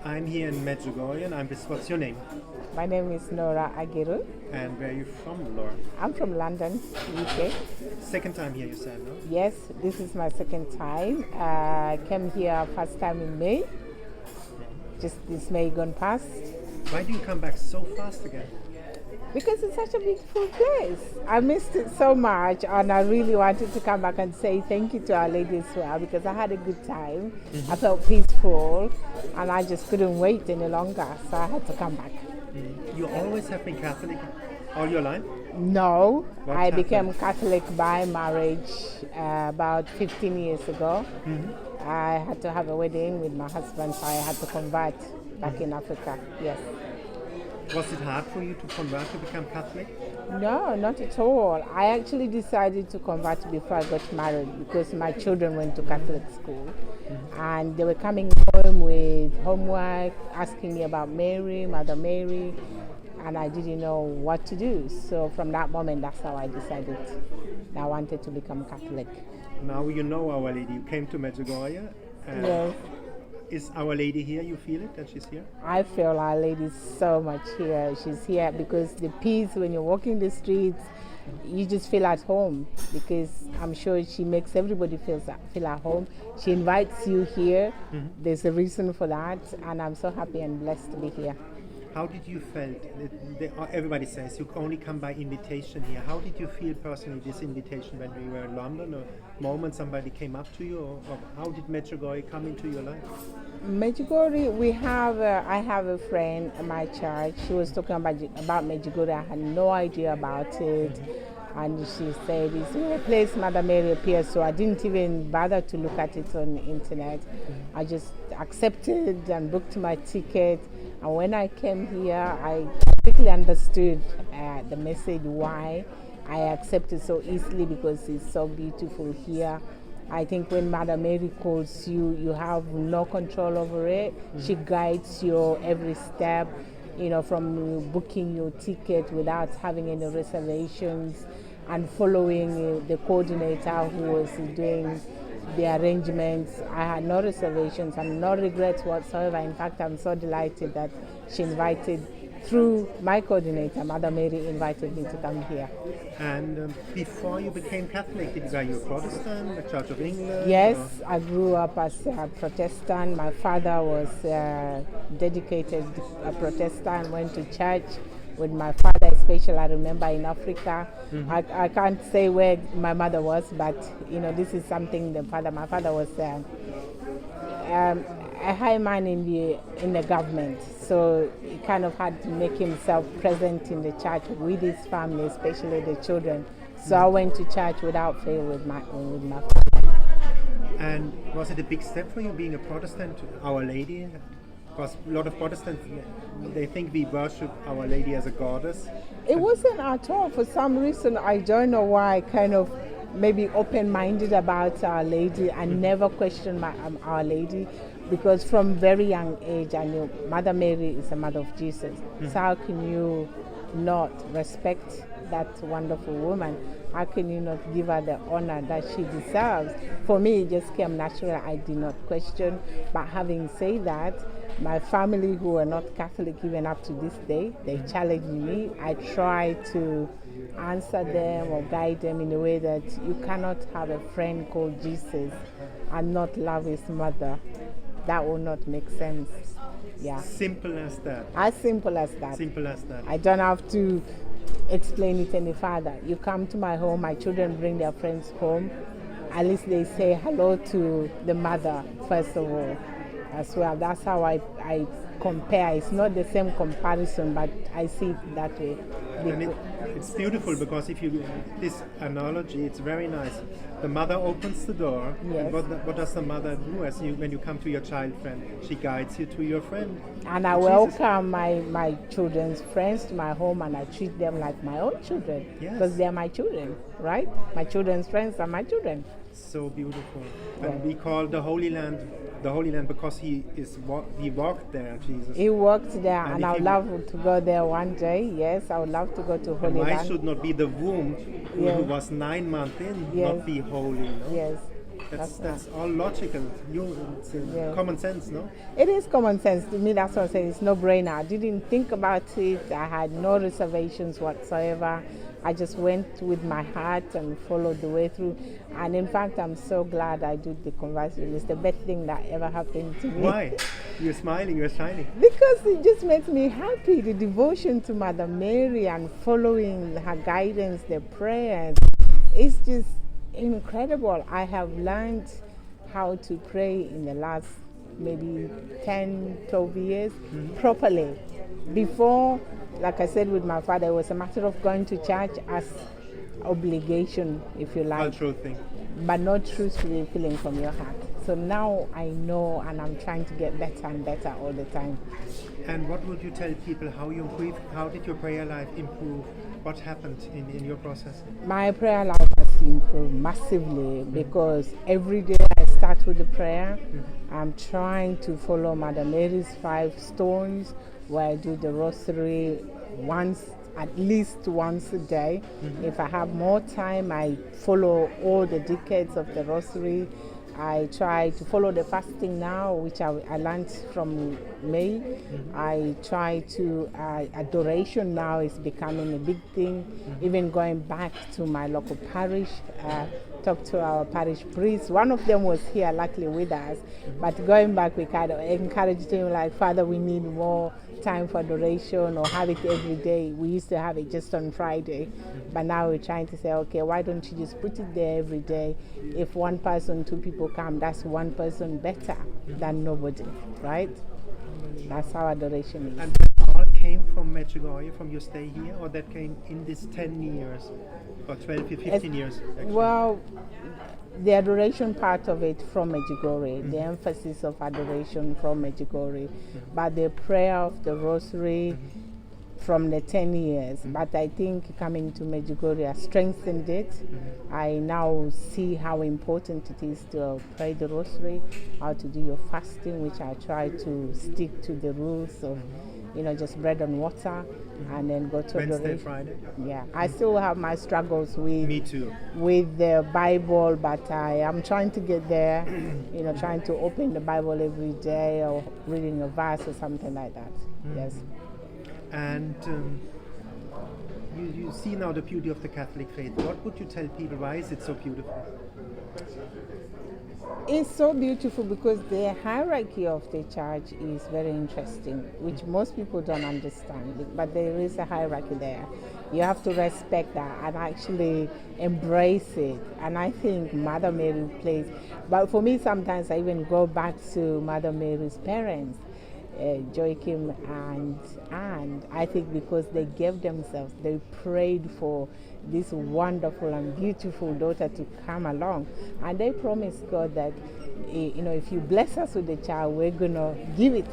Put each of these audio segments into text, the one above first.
I'm here in Medjugorje and I'm with, what's your name? My name is Nora Agiru. And where are you from, Laura? I'm from London, UK. Second time here, you said, no? Yes, this is my second time. I came here first time in May, just this May gone past. Why do you come back so fast again? Because it's such a beautiful place. I missed it so much, and I really wanted to come back and say thank you to Our Lady as well, because I had a good time. I felt peaceful, and I just couldn't wait any longer, so I had to come back. You always have been Catholic all your life? No, What I happened? became Catholic by marriage about 15 years ago. I had to have a wedding with my husband, so I had to convert back in Africa, yes. Was it hard for you to convert to become Catholic? No, not at all. I actually decided to convert before I got married because my children went to Catholic school and they were coming home with homework, asking me about Mary, Mother Mary, and I didn't know what to do. So from that moment, that's how I decided that I wanted to become Catholic. Now you know Our Lady. You came to Medjugorje. Yes. Is Our Lady here? You feel it that she's here? I feel Our Lady so much here. She's here because the peace when you're walking the streets, you just feel at home, because I'm sure she makes everybody feel at home. She invites you here. There's a reason for that, and I'm so happy and blessed to be here. How did you feel? Everybody says you only come by invitation here. How did you feel personally this invitation when we were in London? Or moment somebody came up to you? Or how did Medjugorje come into your life? Medjugorje, I have a friend at my church. She was talking about Medjugorje. I had no idea about it. And she said, it's a place Mother Mary appears, so I didn't even bother to look at it on the internet. I just accepted and booked my ticket. And when I came here, I quickly understood the message, why I accepted so easily, because it's so beautiful here. I think when Mother Mary calls you, you have no control over it. She guides you every step, from booking your ticket without having any reservations and following the coordinator who was doing the arrangements. I had no reservations and no regrets whatsoever. In fact, I'm so delighted that she invited, through my coordinator, Mother Mary invited me to come here. And before you became Catholic, were you a Protestant, the Church of England? Yes, I grew up as a Protestant. My father was dedicated a Protestant, went to church with my father, especially I remember in Africa. I can't say where my mother was, but this is something my father was a high man in the government, so he kind of had to make himself present in the church with his family, especially the children. So I went to church without fail with my father. And was it a big step for you being a Protestant, Our Lady? Because a lot of Protestants, they think we worship Our Lady as a goddess. It wasn't at all. For some reason, I don't know why, I kind of maybe open-minded about Our Lady and never questioned Our Lady, because from very young age I knew Mother Mary is the mother of Jesus. So how can you not respect that wonderful woman? How can you not give her the honor that she deserves? For me, it just came natural. I did not question. But having said that, my family, who are not Catholic even up to this day, they challenge me. I try to answer them or guide them in a way that you cannot have a friend called Jesus and not love his mother. That will not make sense. Yeah. Simple as that. As simple as that. Simple as that. I don't have to explain it any further. You come to my home, my children bring their friends home. At least they say hello to the mother, first of all, as well. That's how I compare. It's not the same comparison, but I see it that way. And it's beautiful, because if you this analogy, it's very nice. The mother opens the door. Yes. And what does the mother do when you come to your child friend? She guides you to your friend. And I welcome my children's friends to my home, and I treat them like my own children, because they're my children, right? My children's friends are my children. So beautiful. And we call the Holy Land because he walked there, Jesus. He walked there, and I would love to go there one day. Yes, I would love to go to Holy Land. Why should not be the womb who was 9 months in not be holy? No? Yes. That's all logical, it's common sense, no? It is common sense to me. That's what I say. It's no brainer. I didn't think about it. I had no reservations whatsoever. I just went with my heart and followed the way through. And in fact, I'm so glad I did the conversion. It's the best thing that ever happened to me. Why? You're smiling, you're shining. Because it just makes me happy. The devotion to Mother Mary and following her guidance, the prayers. It's just incredible. I have learned how to pray in the last maybe 10, 12 years properly. Before, like I said with my father, it was a matter of going to church as obligation, if you like. Cultural thing. But not truthfully feeling from your heart. So now I know, and I'm trying to get better and better all the time. And what would you tell people, how did your prayer life improve? What happened in your process? My prayer life has improved massively because every day I start with the prayer. I'm trying to follow Mother Mary's 5 stones, where I do the Rosary at least once a day. If I have more time, I follow all the decades of the Rosary. I try to follow the fasting now, which I learned from May. I try to, Adoration now is becoming a big thing. Even going back to my local parish, talk to our parish priests. One of them was here luckily with us, but going back we kind of encouraged him like, Father, we need more time for adoration or have it every day. We used to have it just on Friday, but now we're trying to say, okay, why don't you just put it there every day? If one person, 2 people come, that's one person better than nobody, right? That's how adoration is. And that all came from Medjugorje, from your stay here, or that came in this 10 years, or 12, 15 years? Actually? Well, the adoration part of it from Medjugorje, the emphasis of adoration from Medjugorje, but the prayer of the Rosary from the 10 years. But I think coming to Medjugorje has strengthened it. I now see how important it is to pray the Rosary, how to do your fasting, which I try to stick to the rules of, just bread and water, and then go to Wednesday, adoration. Friday. Yeah, I still have my struggles with Me too. with the Bible, but I am trying to get there. Trying to open the Bible every day or reading a verse or something like that. Yes. And you see now the beauty of the Catholic faith. What would you tell people? Why is it so beautiful? It's so beautiful because the hierarchy of the church is very interesting, which most people don't understand. But there is a hierarchy there. You have to respect that and actually embrace it. And I think Mother Mary plays. But for me, sometimes I even go back to Mother Mary's parents, Joachim and Anne. I think because they gave themselves, they prayed for this wonderful and beautiful daughter to come along, and they promised God that if you bless us with a child, we're gonna give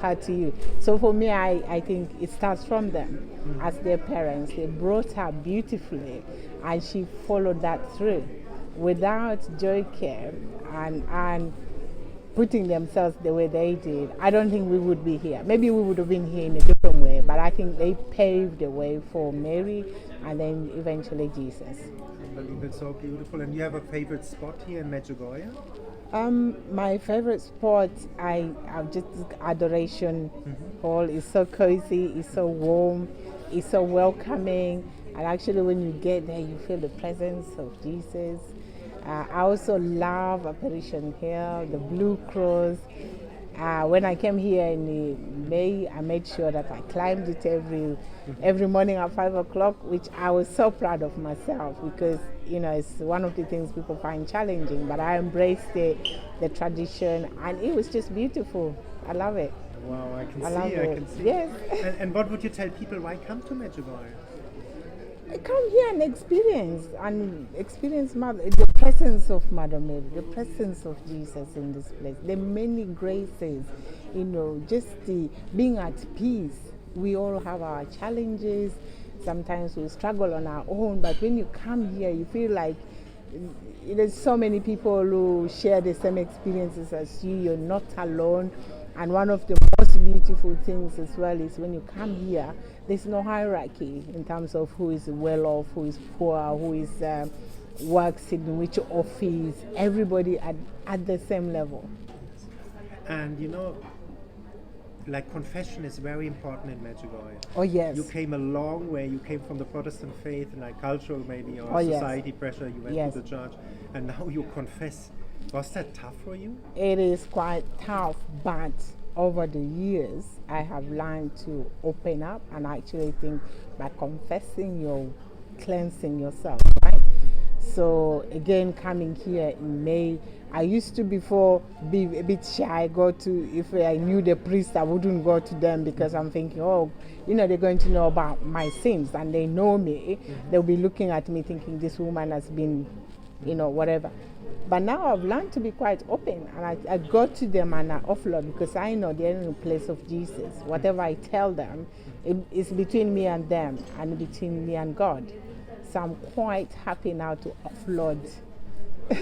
her to you. So for me, I think it starts from them as their parents. They brought her beautifully, and she followed that through. Without Joachim and putting themselves the way they did, I don't think we would be here. Maybe we would have been here in a different way, but I think they paved the way for Mary and then eventually Jesus. I believe it's so beautiful. And you have a favorite spot here in Medjugorje? My favorite spot, I've just Adoration Hall. Is so cozy, it's so warm, it's so welcoming, and actually when you get there you feel the presence of Jesus. I also love Adoration here, the Blue Cross. When I came here in May, I made sure that I climbed it every morning at 5 o'clock, which I was so proud of myself because, it's one of the things people find challenging, but I embraced the tradition, and it was just beautiful. I love it. Wow, I can see. Yes. And what would you tell people, why come to Medjugorje? Come here and experience the presence of Mother Mary, the presence of Jesus in this place, the many graces, just the being at peace. We all have our challenges. Sometimes we struggle on our own, but when you come here, you feel like there's so many people who share the same experiences as you. You're not alone. And one of the most beautiful things as well is when you come here, there's no hierarchy in terms of who is well off, who is poor, who is works in which office, everybody at the same level. And you know, like confession is very important in Medjugorje. Oh yes. You came a long way. You came from the Protestant faith, like cultural maybe, or Oh, yes. society pressure. You went Yes. to the church, and now you confess. Was that tough for you? It is quite tough, but over the years, I have learned to open up and actually think by confessing, you're cleansing yourself, right? So again, coming here in May, I used to before be a bit shy. If I knew the priest, I wouldn't go to them because I'm thinking, oh, you know, they're going to know about my sins and they know me. They'll be looking at me thinking this woman has been, you know, whatever. But now I've learned to be quite open, and I go to them and I offload because I know they're in the place of Jesus. Whatever I tell them, it's between me and them and between me and God. So I'm quite happy now to offload. Me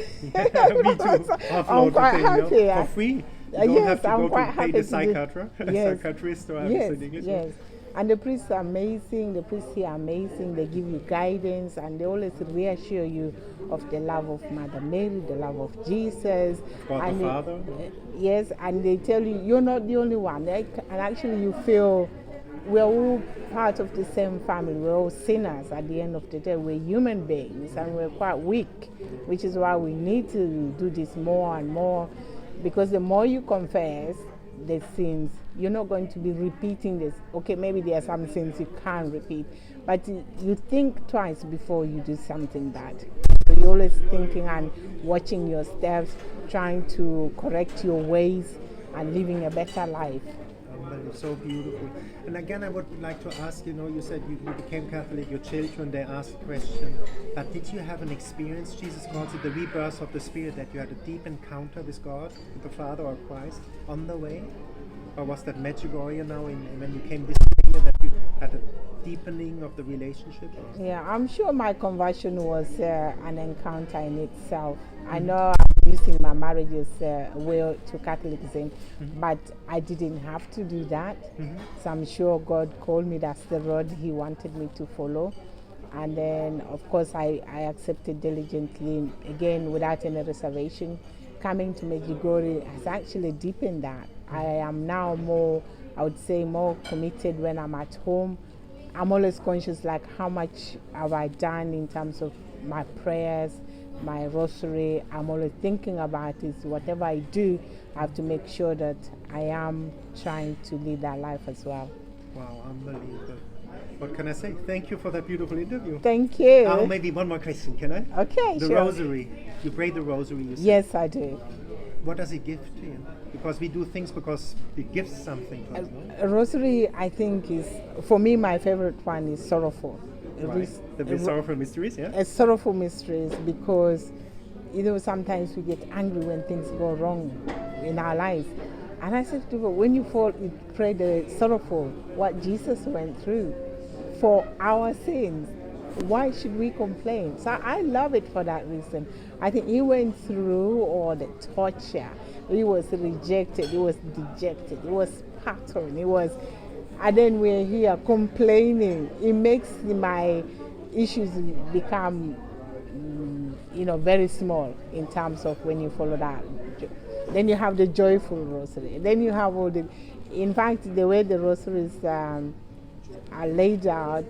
too. I'm quite happy. For free. You don't Yes, have to I'm go quite to pay happy the to do- Yes. psychiatrist or Yes, everything. yes. And the priests are amazing. The priests here are amazing. They give you guidance and they always reassure you of the love of Mother Mary, the love of Jesus. God and the Father. Yes, and they tell you you're not the only one. And actually you feel we're all part of the same family. We're all sinners at the end of the day. We're human beings and we're quite weak, which is why we need to do this more and more, because the more you confess the sins, you're not going to be repeating this. Okay, maybe there are some sins you can't repeat, but you think twice before you do something bad. So you're always thinking and watching your steps, trying to correct your ways and living a better life. So beautiful. And again, I would like to ask, you know, you said you became Catholic, your children, they asked questions, but did you have an experience, Jesus calls it the rebirth of the Spirit, that you had a deep encounter with God, with the Father or Christ on the way? Or was that Medjugorje now, when you came this year, that you had a deepening of the relationship? Yeah, I'm sure my conversion was an encounter in itself. I know I'm using my marriage as a way to Catholicism, but I didn't have to do that. So I'm sure God called me, that's the road He wanted me to follow. And then, of course, I accepted diligently, again, without any reservation. Coming to Medjugorje has actually deepened that. I am now more, I would say, more committed when I'm at home. I'm always conscious, like, how much have I done in terms of my prayers, my rosary. I'm always thinking about it. Whatever I do, I have to make sure that I am trying to live that life as well. Wow, unbelievable. What can I say? Thank you for that beautiful interview. Thank you. Oh, maybe one more question, can I? Okay, The sure. Rosary. You pray the Rosary, you said. Yes, I do. What does it give to you? Because we do things because it gives something to us, no? A rosary, I think, is, for me, my favorite one is sorrowful. Right. The sorrowful mysteries, yeah? A sorrowful mysteries, because, you know, sometimes we get angry when things go wrong in our lives. And I said to people, when you pray the sorrowful, what Jesus went through for our sins, why should we complain? So I love it for that reason. I think He went through all the torture. He was rejected, He was dejected, He was spat on, and then we're here complaining. It makes my issues become, you know, very small in terms of when you follow that. Then you have the joyful rosary. Then you have all the, in fact, the way the rosaries are laid out,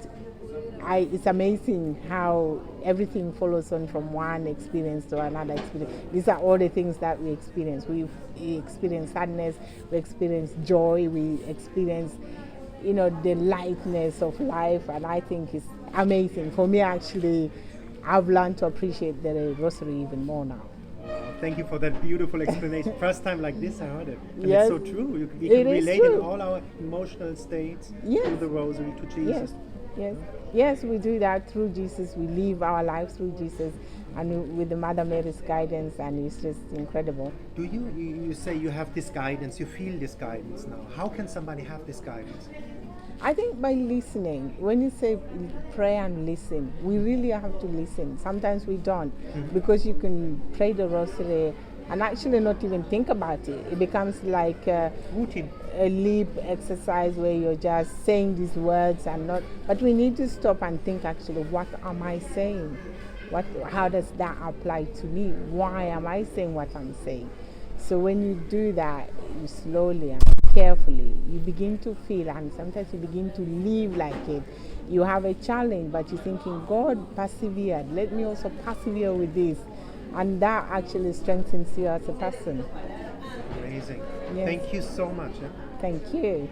it's amazing how everything follows on from one experience to another experience. These are all the things that we experience. We experience sadness, we experience joy, we experience, you know, the lightness of life, and I think it's amazing. For me, actually, I've learned to appreciate the rosary even more now. Thank you for that beautiful explanation. First time like this I heard it. And Yes. it's so true. We can relate true. in all our emotional states Yes. to the Rosary, to Jesus. Yes, we do that through Jesus. We live our lives through Jesus, and with the Mother Mary's guidance, and it's just incredible. Do you say you have this guidance, you feel this guidance now? How can somebody have this guidance? I think by listening. When you say pray and listen, we really have to listen. Sometimes we don't, because you can pray the rosary and actually not even think about it. It becomes like Routine. a lip exercise where you're just saying these words and not. But we need to stop and think, actually, what am I saying? how does that apply to me? Why am I saying what I'm saying? So when you do that, you slowly and carefully, you begin to feel, and sometimes you begin to live like it. You have a challenge, but you're thinking, God persevered, let me also persevere with this. And that actually strengthens you as a person. Amazing. Yes. Thank you so much. Thank you.